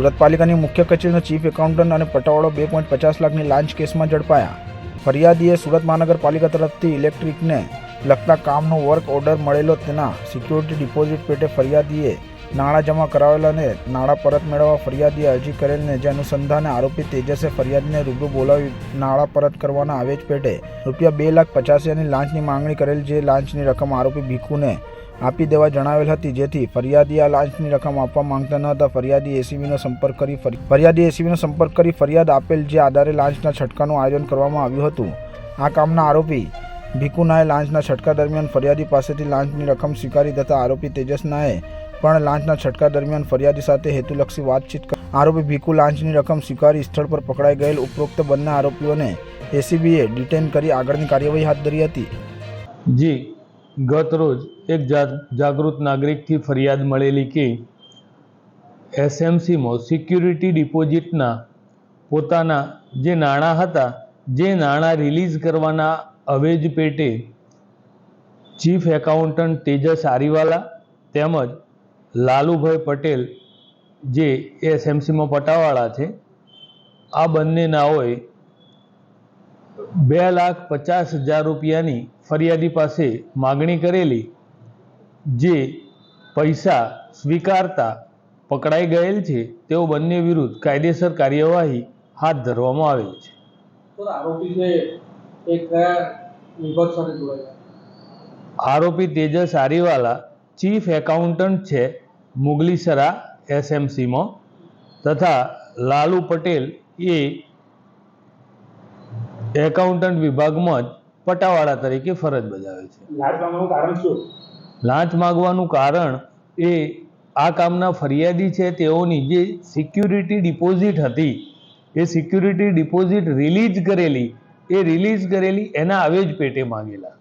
સુરત પાલિકાની મુખ્ય કચેરીનો ચીફ એકાઉન્ટન્ટ અને પટાવાળો 2.50 લાખની લાંચ કેસમાં ઝડપાયા. ફરિયાદીએ સુરત મહાનગરપાલિકા તરફથી ઇલેક્ટ્રિકને લગતા કામનો વર્ક ઓર્ડર મળેલો તેના સિક્યુરિટી ડિપોઝિટ પેટે ફરિયાદીએ નાણાં જમા કરાવેલા અને નાણાં પરત મેળવવા ફરિયાદીએ અરજી કરેલને જે અનુસંધાને આરોપી તેજસે ફરિયાદીને રૂબરૂ બોલાવી નાણાં પરત કરવાના આવેજ પેટે ₹2,85,000ની લાંચની માંગણી કરેલ. જે લાંચની રકમ આરોપી ભીખુને આપી દેવા જણાવેલ હતી, જેથી ફરિયાદી આ લાંચની રકમ આપવા માંગતા ન હતા. ફરિયાદી એસીબીનો સંપર્ક કરી ફરિયાદ આપેલ, જે આધારે લાંચના છટકાનું આયોજન કરવામાં આવ્યું હતું. આ કામના આરોપી ભીખુનાએ લાંચના છટકા દરમિયાન ફરિયાદી પાસેથી લાંચની રકમ સ્વીકારી તથા આરોપી તેજસનાએ પણ લાંચના છટકા દરમિયાન ફરિયાદી સાથે હેતુલક્ષી વાતચીત કરી આરોપી ભીખુ લાંચની રકમ સ્વીકારી સ્થળ પર પકડાઈ ગયેલ. ઉપરોક્ત બંને આરોપીઓને એસીબીએ ડિટેન કરી આગળની કાર્યવાહી હાથ ધરી હતી. જી ગત રોજ એક જાગૃત નાગરિકથી ફરિયાદ મળેલી કે એસએમસીમાં સિક્યુરિટી ડિપોઝિટના પોતાના જે નાણાં હતા, જે નાણાં રિલીઝ કરવાના અવેજ પેટે ચીફ એકાઉન્ટન્ટ તેજસ આરીવાલા તેમજ લાલુભાઈ પટેલ જે એસએમસીમાં પટાવાળા છે, આ બંને નાઓએ ₹2,50,000ની ફરિયાદી પાસે માગણી કરેલી, જે પૈસા સ્વીકારતા પકડાઈ ગયેલ છે. તેઓ બંને વિરુદ્ધ કાયદેસર કાર્યવાહી હાથ ધરવામાં આવેલ છે. આરોપી છે એ કયા વિભાગ સાથે જોડાયેલા? આરોપી તેજસ આરીવાલા ચીફ એકાઉન્ટન્ટ છે મુગલીસરા એસએમસીમાં, તથા લાલુ પટેલ એ એકાઉન્ટન્ટ વિભાગમાં જ પટાવાળા તરીકે ફરજ બજાવે છે. લાંચ માંગવાનું કારણ શું? લાંચ માગવાનું કારણ એ આ કામના ફરિયાદી છે તેઓની જે સિક્યુરિટી ડિપોઝિટ હતી, એ સિક્યુરિટી ડિપોઝિટ રિલીઝ કરેલી એના આવેજ પેટે માંગેલા.